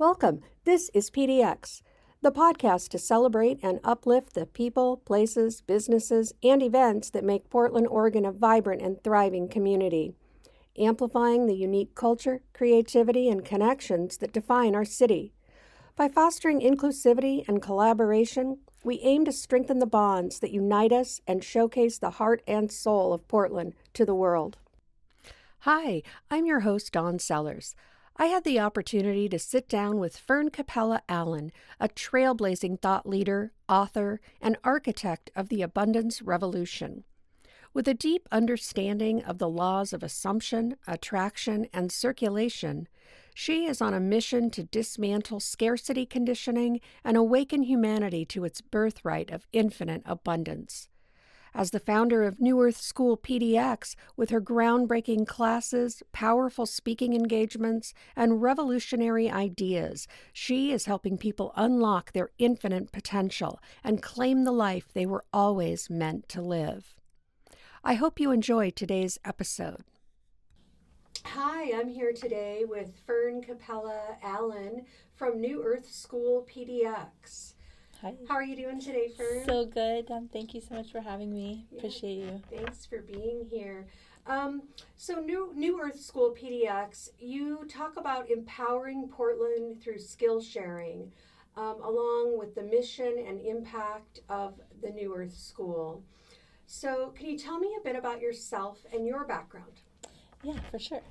Welcome. This is PDX, the podcast to celebrate and uplift the people, places, businesses, and events that make Portland, Oregon a vibrant and thriving community, amplifying the unique culture, creativity, and connections that define our city. By fostering inclusivity and collaboration, we aim to strengthen the bonds that unite us and showcase the heart and soul of Portland to the world. Hi, I'm your host, Dawn Sellers. I had the opportunity to sit down with Fern Capella Allen, a trailblazing thought leader, author, and architect of the abundance revolution. With a deep understanding of the laws of assumption, attraction, and circulation, she is on a mission to dismantle scarcity conditioning and awaken humanity to its birthright of infinite abundance. As the founder of Earth School PDX, with her groundbreaking classes, powerful speaking engagements, and revolutionary ideas, she is helping people unlock their infinite potential and claim the life they were always meant to live. I hope you enjoy today's episode. Hi, I'm here today with Fern Capella Allen from Earth School PDX. Hi. How are you doing today, Fern? So good. Thank you so much for having me. Yeah, appreciate you. Thanks for being here. So Earth School PDX, you talk about empowering Portland through skill sharing, along with the mission and impact of the Earth School. So can you tell me a bit about yourself and your background? Yeah, for sure.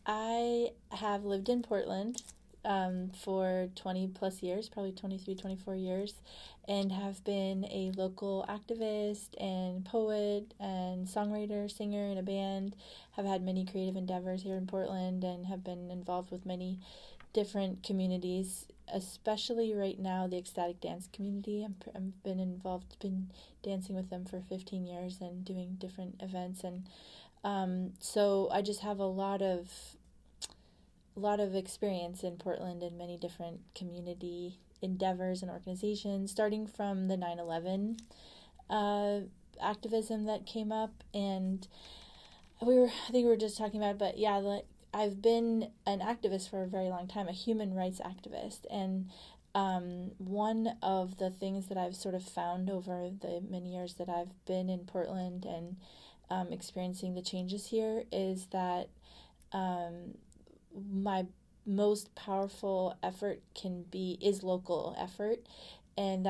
I have lived in Portland for 20 plus years, probably 23, 24 years, and have been a local activist and poet and songwriter, singer in a band, have had many creative endeavors here in Portland, and have been involved with many different communities, especially right now the ecstatic dance community. I've been dancing with them for 15 years and doing different events, and so I just have a lot of experience in Portland in many different community endeavors and organizations, starting from the 9/11 activism that came up, and I think we were just talking about it, but yeah, I've been an activist for a very long time, a human rights activist, and one of the things that I've sort of found over the many years that I've been in Portland and experiencing the changes here is that my most powerful effort is local effort, and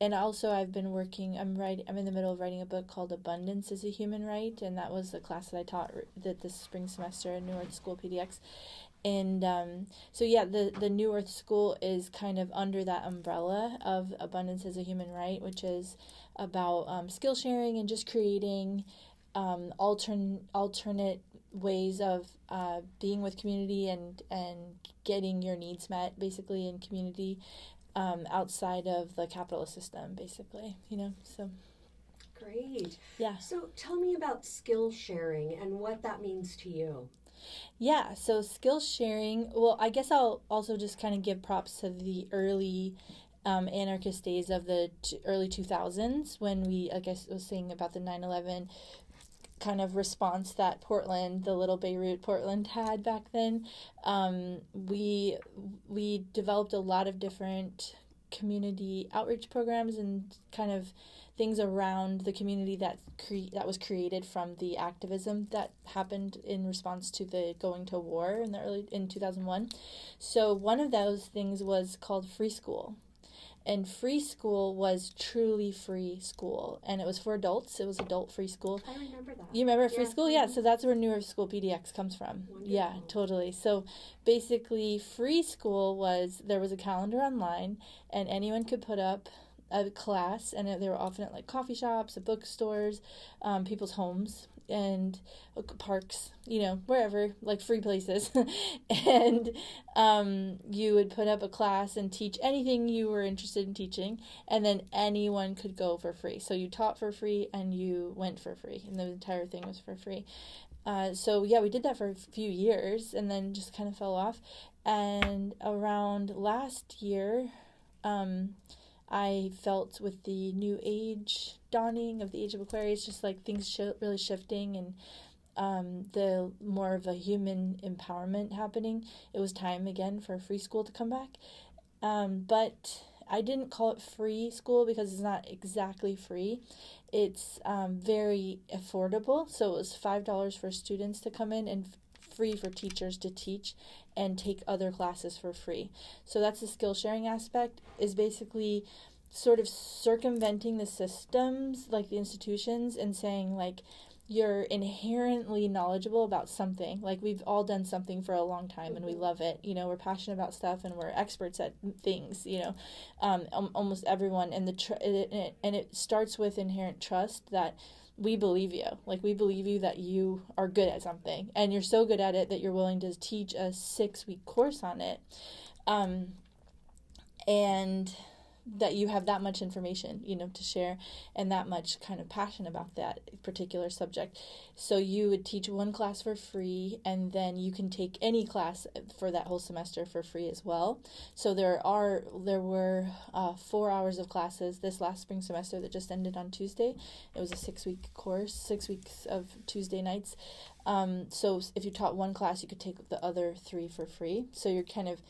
also I've been working. I'm in the middle of writing a book called Abundance is a Human Right, and that was the class that I taught this spring semester in Earth School PDX. And so yeah, the New Earth School is kind of under that umbrella of Abundance is a Human Right, which is about skill sharing and just creating alternate ways of being with community and getting your needs met, basically, in community outside of the capitalist system, basically, so. Great. Yeah. So tell me about skill sharing and what that means to you. Yeah, so skill sharing, well, I guess I'll also just kind of give props to the early anarchist days of the early 2000s when we, I guess, was saying about the 9/11 kind of response that Portland, the little Beirut Portland, had back then. We developed a lot of different community outreach programs and kind of things around the community that was created from the activism that happened in response to the going to war in 2001. So one of those things was called Free School. And Free School was truly free school, and it was for adults. It was adult free school. I remember that. You remember Free School? Yeah, so that's where Earth School PDX comes from. Wonderful. Yeah, totally. So basically, Free School there was a calendar online, and anyone could put up a class, and they were often at like coffee shops, at bookstores, people's homes, and parks, wherever, like free places. And you would put up a class and teach anything you were interested in teaching, and then anyone could go for free. So you taught for free and you went for free, and the entire thing was for free. So yeah, we did that for a few years and then just kind of fell off. And around last year, I felt with the new age dawning of the age of Aquarius, just like things really shifting, and the more of a human empowerment happening, it was time again for free school to come back. But I didn't call it free school because it's not exactly free. It's very affordable. So it was $5 for students to come in and free for teachers to teach and take other classes for free. So that's the skill sharing aspect, is basically sort of circumventing the systems, like the institutions, and saying like, you're inherently knowledgeable about something. Like, we've all done something for a long time and we love it. You know, we're passionate about stuff and we're experts at things, you know, almost everyone. And it starts with inherent trust that we believe you. Like, we believe you that you are good at something and you're so good at it that you're willing to teach a 6-week course on it. And that you have that much information, you know, to share, and that much kind of passion about that particular subject. So you would teach one class for free, and then you can take any class for that whole semester for free as well. So there were 4 hours of classes this last spring semester that just ended on Tuesday. It was a 6-week course, 6 weeks of Tuesday nights. So if you taught one class, you could take the other 3 for free. So you're kind of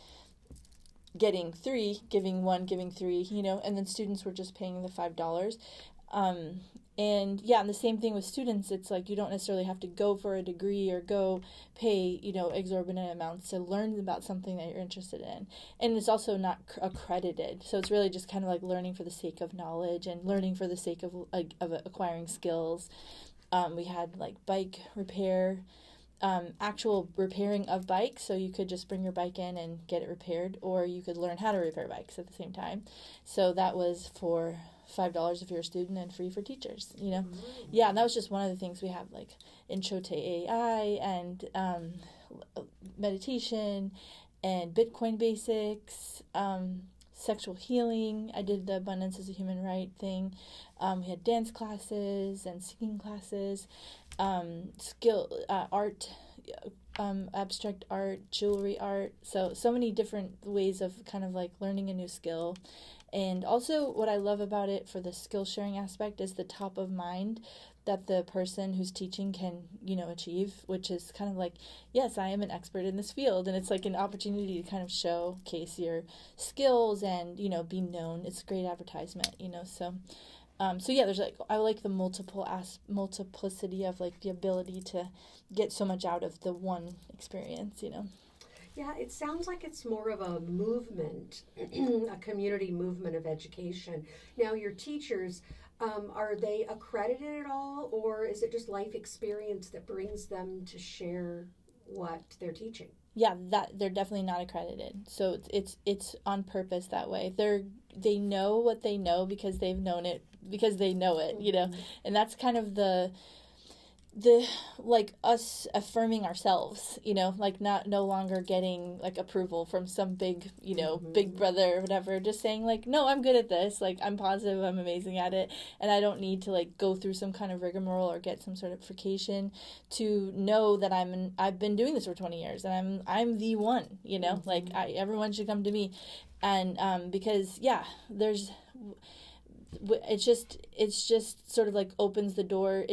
getting 3, giving 1, giving 3, you know, and then students were just paying the $5. And yeah, and the same thing with students. It's like, you don't necessarily have to go for a degree or go pay, you know, exorbitant amounts to learn about something that you're interested in. And it's also not accredited. So it's really just kind of like learning for the sake of knowledge and learning for the sake of acquiring skills. We had like bike repair, actual repairing of bikes, so you could just bring your bike in and get it repaired, or you could learn how to repair bikes at the same time. So that was for $5 if you're a student and free for teachers, you know. Mm-hmm. Yeah, and that was just one of the things we have, like intro to AI and meditation and Bitcoin basics, sexual healing. I did the abundance as a human right thing. We had dance classes and singing classes, art, abstract art, jewelry art. So many different ways of kind of like learning a new skill. And also what I love about it for the skill sharing aspect is the top of mind that the person who's teaching can, you know, achieve, which is kind of like, yes, I am an expert in this field. And it's like an opportunity to kind of showcase your skills and, you know, be known. It's great advertisement, you know, so yeah, there's like, I like the multiplicity of like the ability to get so much out of the one experience, you know. Yeah, it sounds like it's more of a movement, a community movement of education. Now, your teachers, are they accredited at all, or is it just life experience that brings them to share what they're teaching? Yeah, that they're definitely not accredited. So it's on purpose that way. They know what they know because they've known it, because they know it, you know. And that's kind of the like us affirming ourselves, you know, like no longer getting like approval from some big, you know, big brother or whatever, just saying like, no, I'm good at this, like I'm positive, I'm amazing at it, and I don't need to like go through some kind of rigmarole or get some certification to know that I've been doing this for 20 years and I'm the one, you know, like everyone should come to me. And because yeah, it's just sort of like opens the door.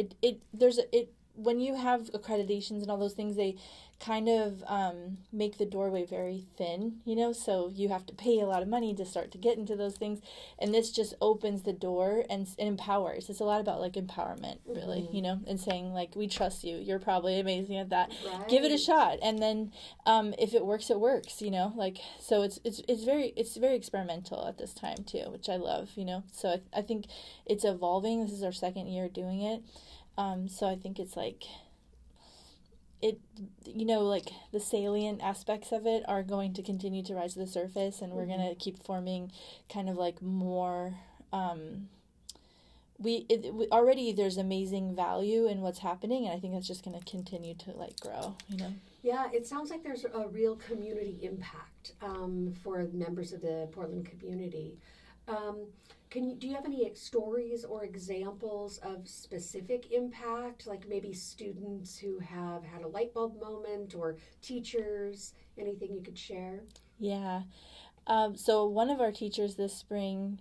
When you have accreditations and all those things, they kind of make the doorway very thin, you know, so you have to pay a lot of money to start to get into those things, and this just opens the door and empowers. It's a lot about like empowerment, really, you know, and saying like, we trust you, you're probably amazing at that, give it a shot, and then if it works, you know, like, so it's very experimental at this time too, which I love, you know. So I think it's evolving. This is our 2nd year doing it, so I think it's like, it, you know, like the salient aspects of it are going to continue to rise to the surface, and we're going to keep forming kind of like more, already there's amazing value in what's happening, and I think that's just going to continue to like grow, you know. Yeah, it sounds like there's a real community impact for members of the Portland community. Do you have any stories or examples of specific impact, like maybe students who have had a light bulb moment, or teachers, anything you could share? Yeah. So one of our teachers this spring,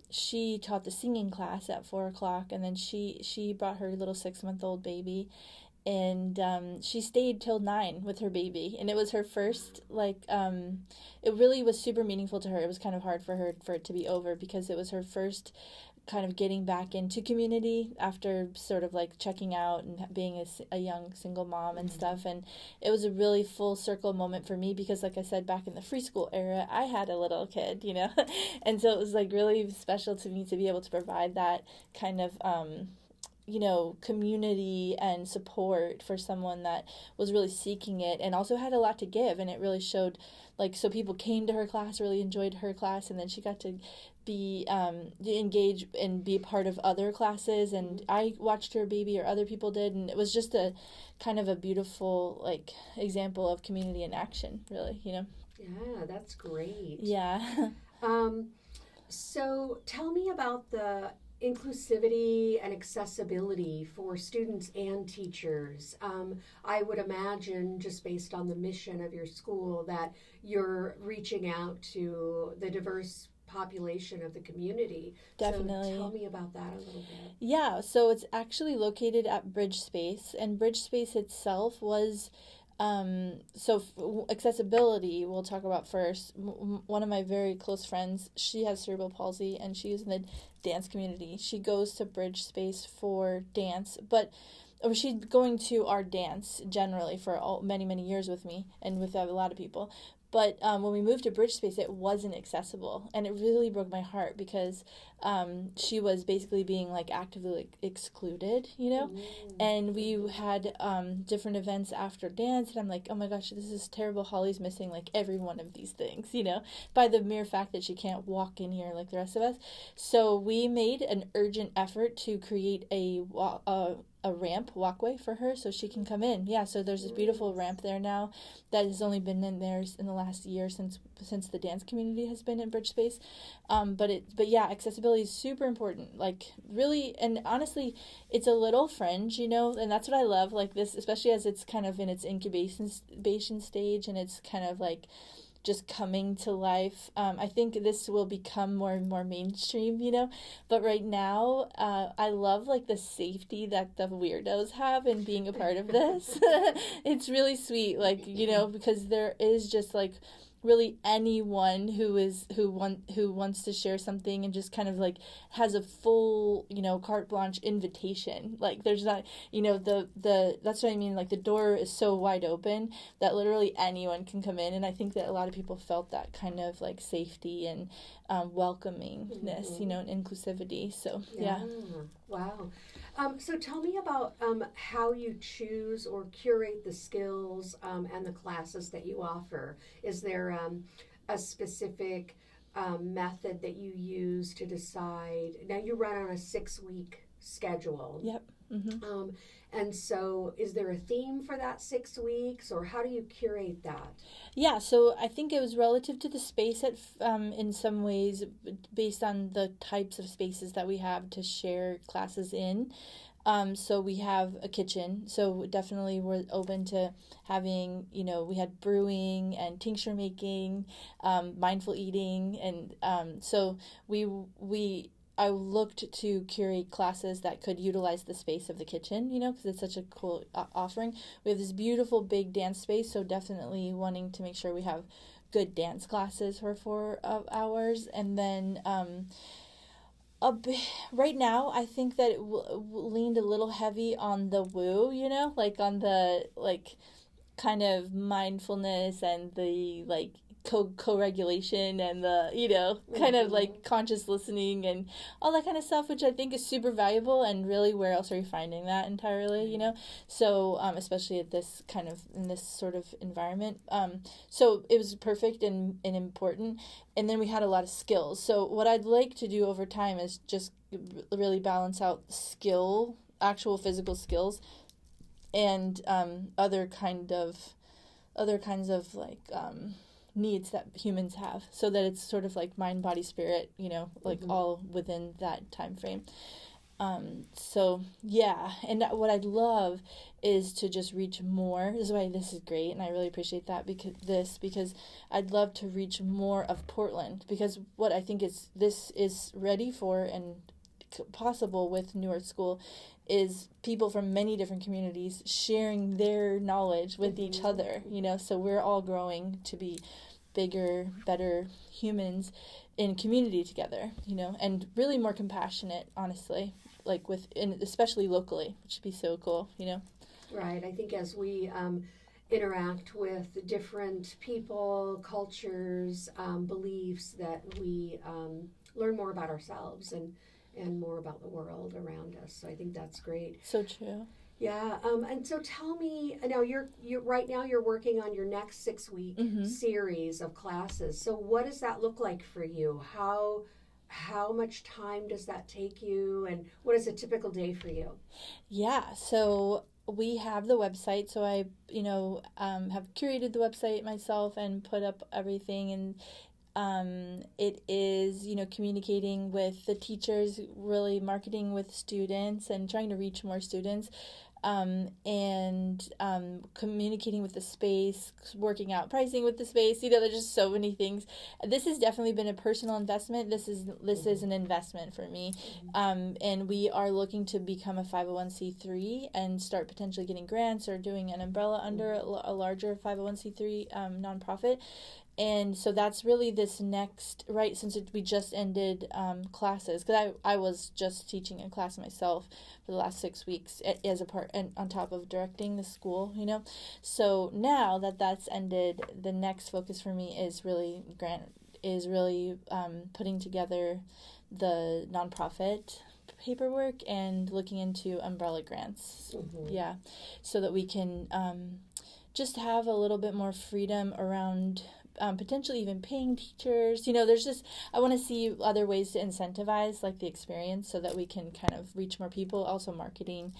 she taught the singing class at 4 o'clock, and then she brought her little 6-month-old baby, and she stayed till 9 with her baby, and it was her first, like, it really was super meaningful to her. It was kind of hard for her for it to be over, because it was her first kind of getting back into community after sort of like checking out and being a young single mom and stuff. And it was a really full circle moment for me, because like I said, back in the free school era, I had a little kid, and so it was like really special to me to be able to provide that kind of community and support for someone that was really seeking it and also had a lot to give. And it really showed, like, so people came to her class, really enjoyed her class, and then she got to be engage and be a part of other classes, and I watched her baby, or other people did, and it was just a kind of a beautiful, like, example of community in action, really. Yeah, that's great. Yeah. So tell me about the inclusivity and accessibility for students and teachers. I would imagine, just based on the mission of your school, that you're reaching out to the diverse population of the community. Definitely. So tell me about that a little bit. Yeah, so it's actually located at Bridge Space, and Bridge Space itself was accessibility we'll talk about first. One of my very close friends, she has cerebral palsy, and she is in the dance community. She goes to Bridge Space for dance, or she's going to our dance generally for many years with me and with a lot of people. But when we moved to Bridge Space, it wasn't accessible, and it really broke my heart, because she was basically being, like, actively excluded, and we had different events after dance, and I'm like, oh my gosh, this is terrible. Holly's missing, like, every one of these things, by the mere fact that she can't walk in here like the rest of us. So we made an urgent effort to create a walkway for her so she can come in. Yeah, so there's this beautiful ramp there now that has only been in there in the last year since the dance community has been in Bridge Space. But yeah, accessibility is super important. Like, really, and honestly, it's a little fringe, and that's what I love. Like this, especially as it's kind of in its incubation stage, and it's kind of like just coming to life. I think this will become more and more mainstream, but right now, I love, like, the safety that the weirdos have in being a part of this. It's really sweet, like, because there is just, like, really anyone who wants to share something and just kind of, like, has a full, carte blanche invitation. Like, there's not, that's what I mean, like, the door is so wide open that literally anyone can come in, and I think that a lot of people felt that kind of, like, safety and welcomingness, and inclusivity. So yeah. Wow. So tell me about how you choose or curate the skills and the classes that you offer. Is there a specific method that you use to decide? Now, you run on a 6-week schedule. Yep. Mm-hmm. And so is there a theme for that 6 weeks, or how do you curate that? Yeah, so I think it was relative to the space in some ways, based on the types of spaces that we have to share classes in. So we have a kitchen, so definitely we're open to having, we had brewing and tincture making, mindful eating, and so I looked to curate classes that could utilize the space of the kitchen, because it's such a cool offering. We have this beautiful big dance space, so definitely wanting to make sure we have good dance classes for 4 hours. And then right now, I think that it leaned a little heavy on the woo, like on the, like, kind of mindfulness and the, like, co-regulation and the, kind of like conscious listening and all that kind of stuff, which I think is super valuable. And really, where else are you finding that entirely, So, especially at this kind of, in this sort of environment. So it was perfect and important. And then we had a lot of skills. So what I'd like to do over time is just really balance out actual physical skills, and other kinds of like needs that humans have, so that it's sort of like mind, body, spirit, like all within that time frame. So yeah, and what I'd love is to just reach more. This is why this is great, and I really appreciate that because I'd love to reach more of Portland, because what I think is this is ready for and possible with New Earth School is people from many different communities sharing their knowledge with each other, so we're all growing to be bigger, better humans in community together, and really more compassionate, honestly, like especially locally, which would be so cool. Right. I think as we interact with different people, cultures, beliefs, that we learn more about ourselves and more about the world around us. So I think that's great. So true. Yeah, and so tell me, now you're right now you're working on your next 6-week series of classes. So what does that look like for you? How much time does that take you, and what is a typical day for you? Yeah, so we have the website, so I have curated the website myself and put up everything, and it is, communicating with the teachers, really marketing with students and trying to reach more students, and communicating with the space, working out pricing with the space. There's just so many things. This has definitely been a personal investment. This is an investment for me, and we are looking to become a 501c3 and start potentially getting grants or doing an umbrella under a larger 501c3 nonprofit. And so that's really this next, right, since we just ended classes, because I was just teaching a class myself for the last 6 weeks as a part, and on top of directing the school, So now that that's ended, the next focus for me is really putting together the nonprofit paperwork and looking into umbrella grants. Yeah, so that we can just have a little bit more freedom around potentially even paying teachers. There's just, I want to see other ways to incentivize like the experience so that we can kind of reach more people, also marketing.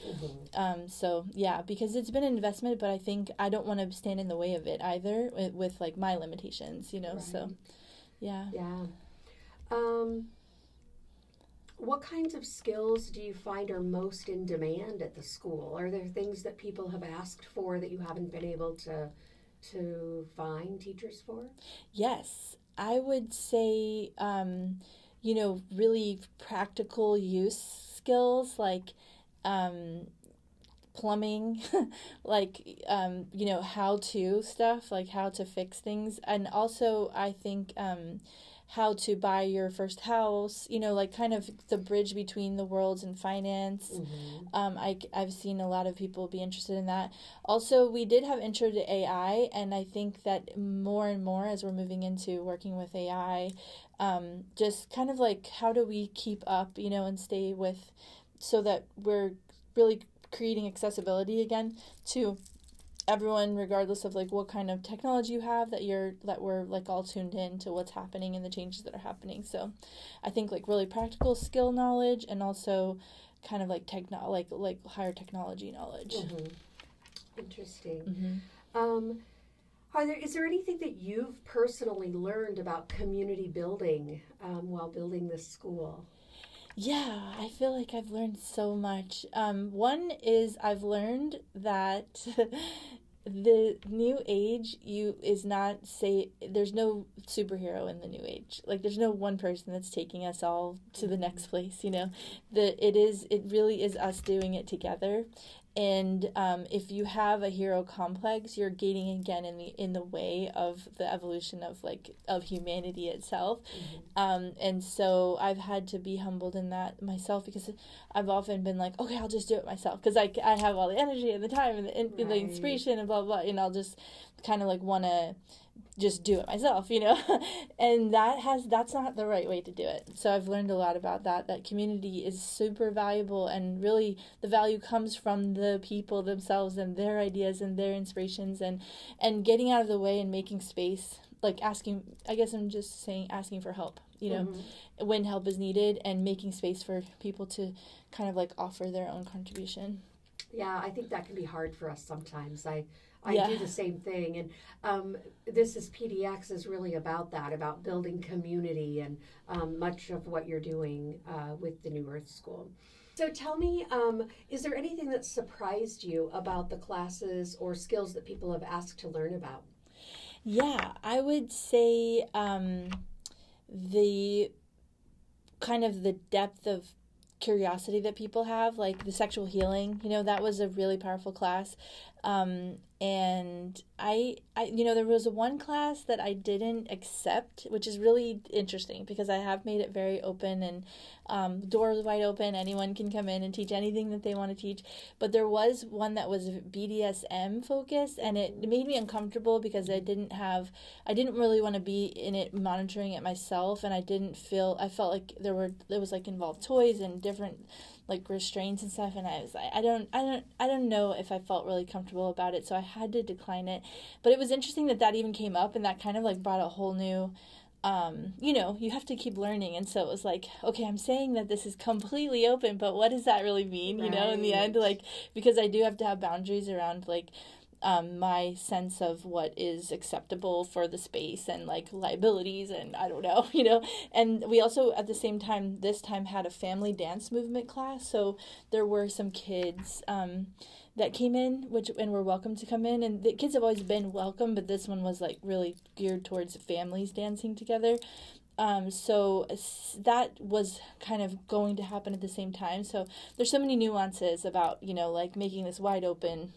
So yeah, because it's been an investment, but I think I don't want to stand in the way of it either with like my limitations, right. So yeah. What kinds of skills do you find are most in demand at the school? Are there things that people have asked for that you haven't been able to find teachers for? Yes, I would say, really practical use skills like plumbing, like, how-to stuff, like how to fix things. And also, I think how to buy your first house, like kind of the bridge between the worlds in finance. I've seen a lot of people be interested in that. Also, we did have intro to AI, and I think that more and more as we're moving into working with AI, just kind of like how do we keep up, and stay with, so that we're really creating accessibility again to everyone, regardless of like what kind of technology you have, that we're like all tuned in to what's happening and the changes that are happening. So I think like really practical skill knowledge, and also kind of like like higher technology knowledge. Interesting. Is there anything that you've personally learned about community building while building this school? Yeah, I feel like I've learned so much. One is I've learned that the new age there's no superhero in the new age. Like there's no one person that's taking us all to the next place, it really is us doing it together. And if you have a hero complex, you're gaining again in the way of the evolution of humanity itself. And so I've had to be humbled in that myself, because I've often been like, okay, I'll just do it myself, because I have all the energy and the time and the inspiration and blah blah, and I'll just kind of like want to just do it myself, and that's not the right way to do it. So I've learned a lot about that community is super valuable, and really the value comes from the people themselves and their ideas and their inspirations, and getting out of the way and making space, like asking for help, when help is needed, and making space for people to kind of like offer their own contribution. Yeah, I think that can be hard for us sometimes. I do the same thing, and this is PDX is really about that, about building community, and much of what you're doing with the New Earth School. So tell me, is there anything that surprised you about the classes or skills that people have asked to learn about? Yeah, I would say the kind of the depth of curiosity that people have, like the sexual healing, that was a really powerful class. And there was one class that I didn't accept, which is really interesting because I have made it very open and doors wide open. Anyone can come in and teach anything that they want to teach. But there was one that was BDSM focused, and it made me uncomfortable because I didn't really want to be in it monitoring it myself, and I felt like there was like involved toys and different like restraints and stuff, and I was like, I don't know if I felt really comfortable about it, so I had to decline it. But it was interesting that even came up, and that kind of like brought a whole new you have to keep learning. And so it was like, okay, I'm saying that this is completely open, but what does that really mean, right. In the end, like, because I do have to have boundaries around like my sense of what is acceptable for the space and like liabilities and I don't know, And we also at the same time this time had a family dance movement class, so there were some kids that came in and were welcome to come in, and the kids have always been welcome, but this one was like really geared towards families dancing together. So that was kind of going to happen at the same time. So there's so many nuances about, like making this wide open.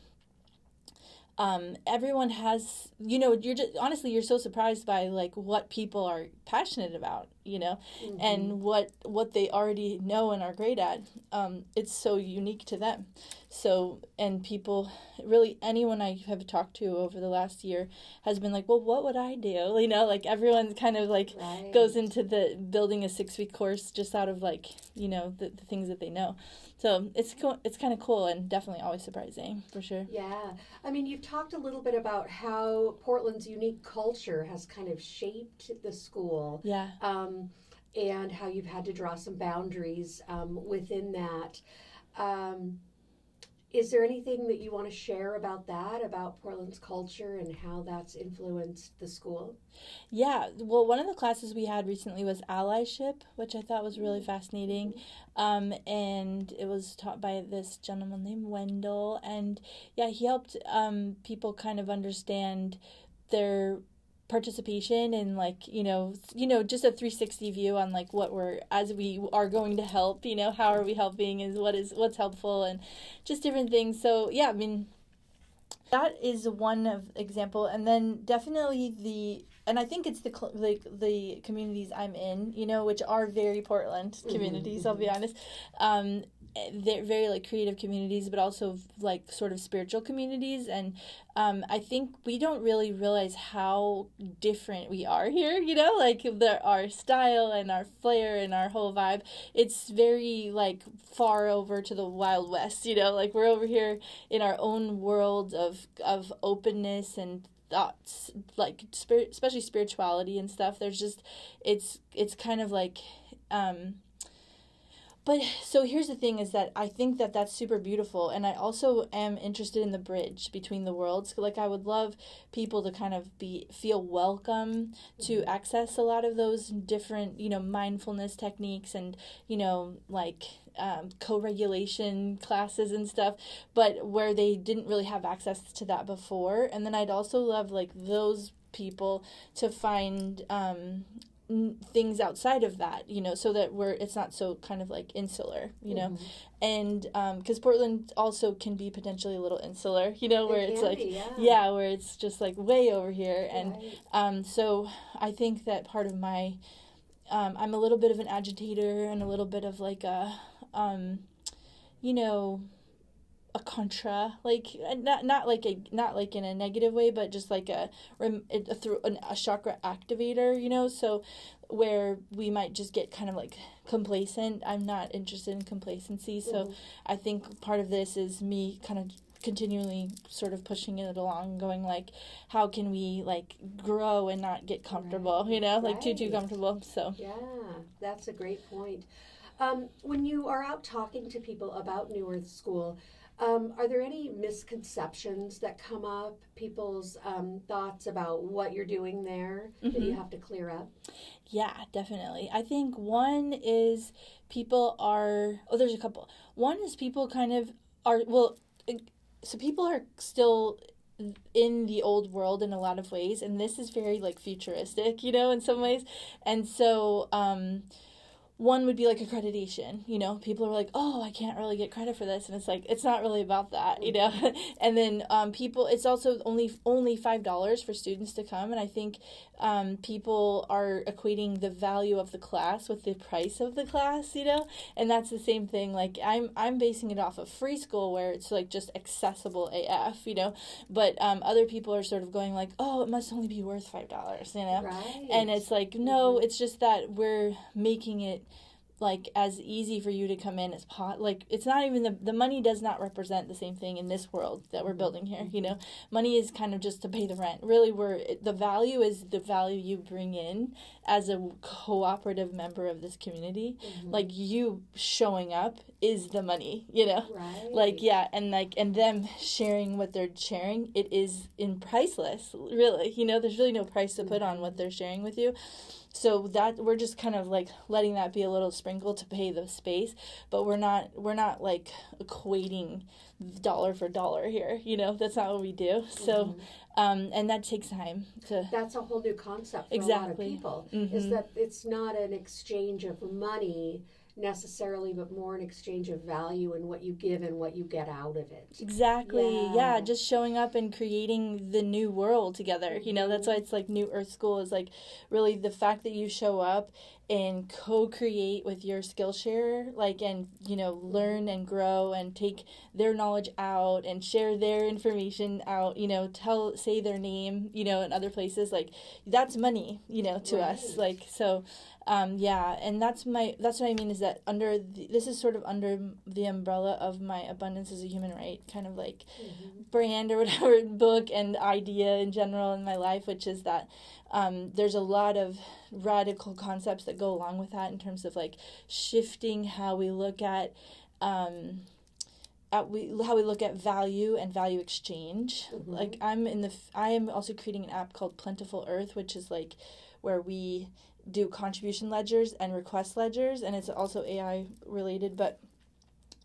Everyone has, you're just, honestly, you're so surprised by like what people are passionate about, Mm-hmm. and what they already know and are great at. It's so unique to them. So, and people, really anyone I have talked to over the last year has been like, well, what would I do? Like everyone kind of like right. goes into the building a 6-week course just out of like, the things that they know. So it's cool. It's kind of cool and definitely always surprising for sure. Yeah. I mean, you've talked a little bit about how Portland's unique culture has kind of shaped the school. Yeah. And how you've had to draw some boundaries within that. Is there anything that you want to share about that, about Portland's culture and how that's influenced the school? Yeah, well, one of the classes we had recently was allyship, which I thought was really fascinating. And it was taught by this gentleman named Wendell. And yeah, he helped people kind of understand their participation and like just a 360 view on like what we're as we are going to help, how are we helping, is what's helpful, and just different things. So yeah, I mean, that is one of example. And then definitely and I think it's the communities I'm in, which are very Portland communities, I'll be honest. They're very like creative communities, but also like sort of spiritual communities. And I think we don't really realize how different we are here, like our style and our flair and our whole vibe. It's very like far over to the Wild West, like we're over here in our own world of openness and thoughts, like especially spirituality and stuff. There's just it's kind of like but so here's the thing is that I think that that's super beautiful, and I also am interested in the bridge between the worlds. Like I would love people to kind of feel welcome to access a lot of those different, mindfulness techniques and, like co-regulation classes and stuff, but where they didn't really have access to that before. And then I'd also love like those people to find things outside of that, so that it's not so kind of like insular, and because Portland also can be potentially a little insular, where it's like yeah, where it's just like way over here. And so I think that part of my I'm a little bit of an agitator and a little bit of like a contra, like not like in a negative way, but just like a chakra activator, so where we might just get kind of like complacent. I'm not interested in complacency, so I think part of this is me kind of continually sort of pushing it along, going like, how can we like grow and not get comfortable, like too comfortable. So yeah, that's a great point. When you are out talking to people about New Earth School, Are there any misconceptions that come up, people's thoughts about what you're doing there that you have to clear up? Yeah, definitely. I think one is there's a couple. One is people kind of are, so people are still in the old world in a lot of ways, and this is very like futuristic, in some ways. And so, one would be like accreditation, people are like, oh, I can't really get credit for this, and it's like, it's not really about that, and then it's also only $5 for students to come, and I think people are equating the value of the class with the price of the class, and that's the same thing. Like I'm basing it off of free school where it's like just accessible AF, but other people are sort of going like, oh, it must only be worth $5, Right. and it's like, no, it's just that we're making it like as easy for you to come in as like it's not even the money does not represent the same thing in this world that we're building here. Money is kind of just to pay the rent. Really, the value is the value you bring in as a cooperative member of this community. Like you showing up is the money, Right. like, yeah, and them sharing what they're sharing, it is priceless, really. There's really no price to put on what they're sharing with you. So that we're just kind of like letting that be a little sprinkle to pay the space, but we're not like equating dollar for dollar here. That's not what we do. So, and that takes time to. That's a whole new concept for Exactly. a lot of people. Is that it's not an exchange of money necessarily, but more an exchange of value and what you give and what you get out of it. Exactly. Yeah, just showing up and creating the new world together. That's why it's like New Earth School is like really the fact that you show up and co-create with your Skillshare, like, and learn and grow and take their knowledge out and share their information out, say their name, in other places, like that's money, to us, like, so yeah, and that's what I mean is that this is sort of under the umbrella of my Abundance as a Human Right kind of like brand or whatever, book and idea in general in my life, which is that there's a lot of radical concepts that go along with that in terms of like shifting how we look at how we look at value and value exchange. Like I am also creating an app called Plentiful Earth, which is like where we do contribution ledgers and request ledgers, and it's also AI related, but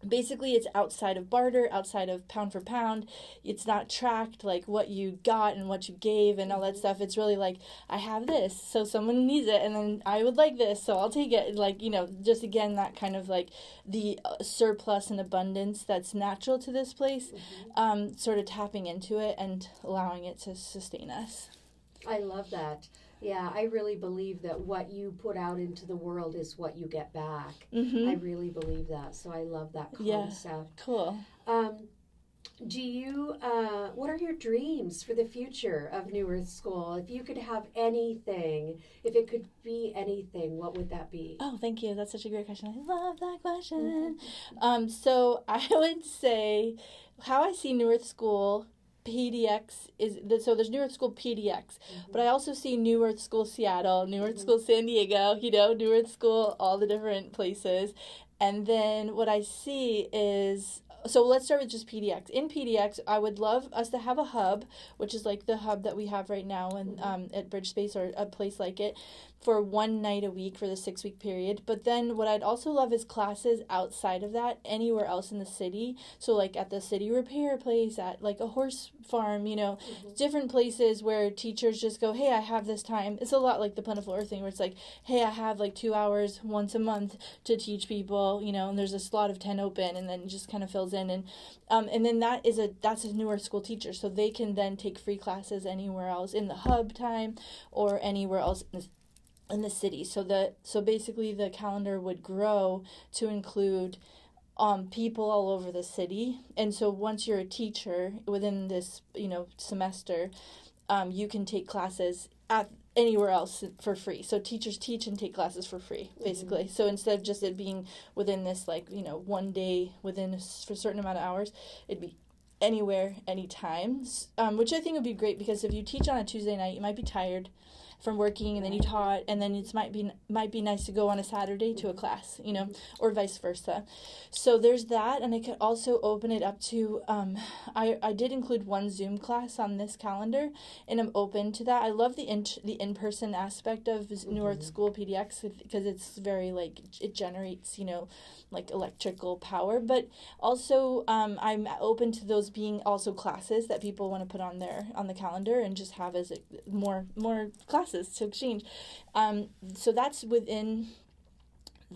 basically it's outside of barter, outside of pound for pound. It's not tracked like what you got and what you gave and all that stuff. It's really like, I have this, so someone needs it, and then I would like this, so I'll take it. Like, just again, that kind of like the surplus and abundance that's natural to this place, sort of tapping into it and allowing it to sustain us. I love that. Yeah, I really believe that what you put out into the world is what you get back. I really believe that. So I love that concept. Yeah, cool. Do you, what are your dreams for the future of New Earth School? If you could have anything, if it could be anything, what would that be? Oh, thank you. That's such a great question. I love that question. So I would say how I see New Earth School PDX so there's New Earth School PDX, but I also see New Earth School Seattle, New Earth School San Diego, New Earth School, all the different places. And then what I see is, so let's start with just PDX. In PDX, I would love us to have a hub, which is like the hub that we have right now in, at Bridge Space or a place like it, for one night a week for the 6-week period. But then what I'd also love is classes outside of that, anywhere else in the city. So like at the city repair place, at like a horse farm, different places where teachers just go, hey, I have this time. It's a lot like the Plentiful Earth thing where it's like, hey, I have like 2 hours once a month to teach people, and there's a slot of 10 open, and then it just kind of fills in. And then that's a New Earth School teacher. So they can then take free classes anywhere else in the hub time or anywhere else in the city. So basically the calendar would grow to include people all over the city. And so once you're a teacher within this, semester, you can take classes at anywhere else for free. So teachers teach and take classes for free, basically. So instead of just it being within this, like, one day within for a certain amount of hours, it'd be anywhere, anytime, which I think would be great because if you teach on a Tuesday night, you might be tired. from working, and then you taught, and then it might be nice to go on a Saturday to a class, or vice versa. So there's that, and I could also open it up to, I did include one Zoom class on this calendar, and I'm open to that. I love the in-person aspect of New Earth School PDX because it's very, like, it generates, like electrical power, but also I'm open to those being also classes that people want to put on the calendar and just have as more classes to exchange. So that's within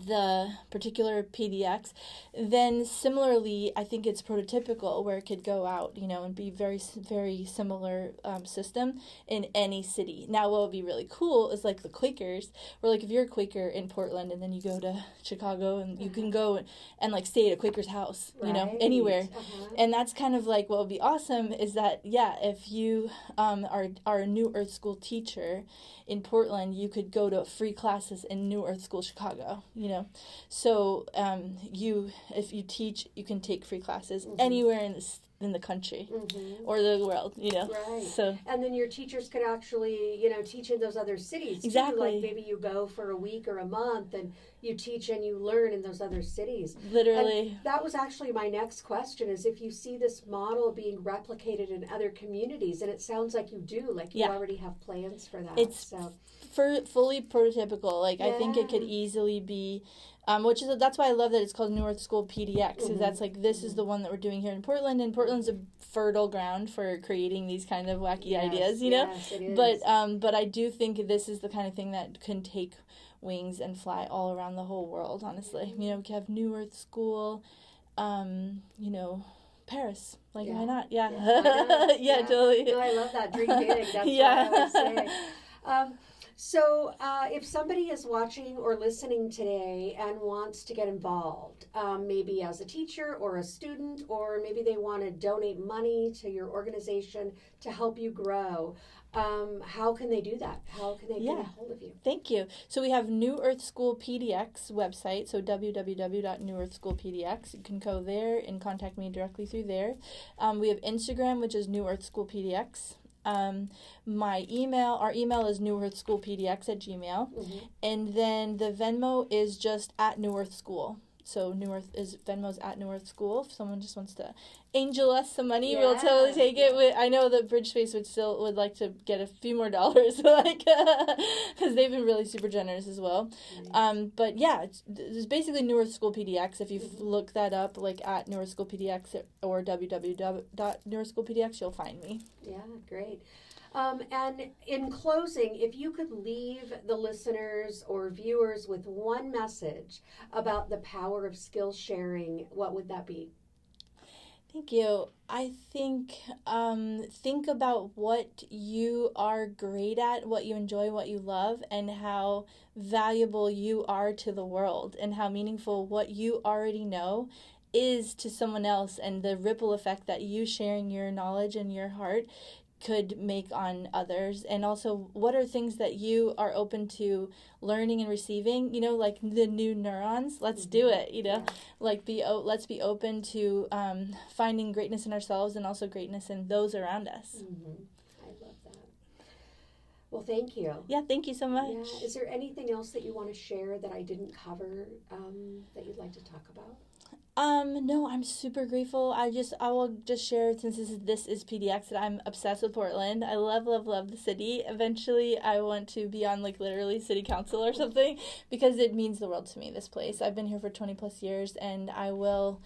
the particular PDX. Then similarly, I think it's prototypical where it could go out, and be very, very similar system in any city. Now, what would be really cool is like the Quakers, or like if you're a Quaker in Portland and then you go to Chicago, and you can go and like stay at a Quaker's house, anywhere. And that's kind of like what would be awesome is that, if you are a New Earth School teacher in Portland, you could go to free classes in New Earth School Chicago, So if you teach, you can take free classes anywhere in the country or the world, Right. So, and then your teachers could actually, teach in those other cities exactly. too. Like maybe you go for a week or a month and you teach and you learn in those other cities. Literally. And that was actually my next question, is if you see this model being replicated in other communities, and it sounds like you do, like you already have plans for that. It's fully prototypical. Like, I think it could easily be, that's why I love that it's called New Earth School PDX, because that's like, this is the one that we're doing here in Portland, and Portland's a fertile ground for creating these kind of wacky ideas, Yes, it is. But I do think this is the kind of thing that can take wings and fly all around the whole world, honestly. We have New Earth School, Paris. Like, why not? Yeah. Why not? Yeah, totally. No, I love that. Dream big. That's what I always say. So if somebody is watching or listening today and wants to get involved, maybe as a teacher or a student, or maybe they want to donate money to your organization to help you grow, how can they do that? How can they get a hold of you? Thank you. So we have New Earth School PDX website, so www.newearthschoolpdx. You can go there and contact me directly through there. We have Instagram, which is New Earth School PDX. Our email is newearthschoolpdx@gmail. And then the Venmo is just at New Earth School. So Venmo's at New Earth School. If someone just wants to angel us some money, we'll totally take it. I know that Bridge Space would like to get a few more dollars, because they've been really super generous as well. But it's basically New Earth School PDX. If you look that up, like at New Earth School PDX or www.newearthschoolpdx, you'll find me. Yeah, great. And in closing, if you could leave the listeners or viewers with one message about the power of skill sharing, what would that be? Thank you. I think about what you are great at, what you enjoy, what you love, and how valuable you are to the world, and how meaningful what you already know is to someone else, and the ripple effect that you sharing your knowledge and your heart could make on others. And also, what are things that you are open to learning and receiving, like the new neurons. Let's do it, like let's be open to finding greatness in ourselves and also greatness in those around us. I love that. Well, thank you. Yeah, thank you so much. Yeah. Is there anything else that you want to share that I didn't cover that you'd like to talk about? No, I'm super grateful. I will just share, since this is PDX, that I'm obsessed with Portland. I love the city. Eventually, I want to be on literally city council or something, because it means the world to me, this place. I've been here for 20 plus years, and I will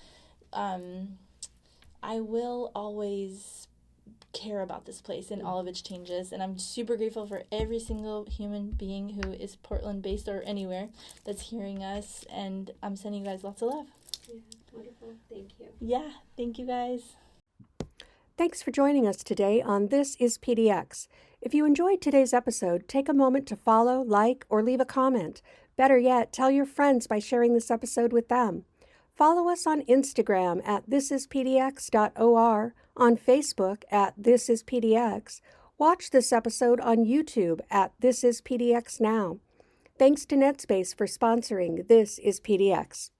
always care about this place and all of its changes, and I'm super grateful for every single human being who is Portland based or anywhere that's hearing us, and I'm sending you guys lots of love. Yeah, wonderful. Thank you. Yeah, thank you guys. Thanks for joining us today on This is PDX. If you enjoyed today's episode, take a moment to follow, like, or leave a comment. Better yet, tell your friends by sharing this episode with them. Follow us on Instagram at thisispdx.or, on Facebook at thisispdx. Watch this episode on YouTube at This is PDX Now. Thanks to NetSpace for sponsoring This is PDX.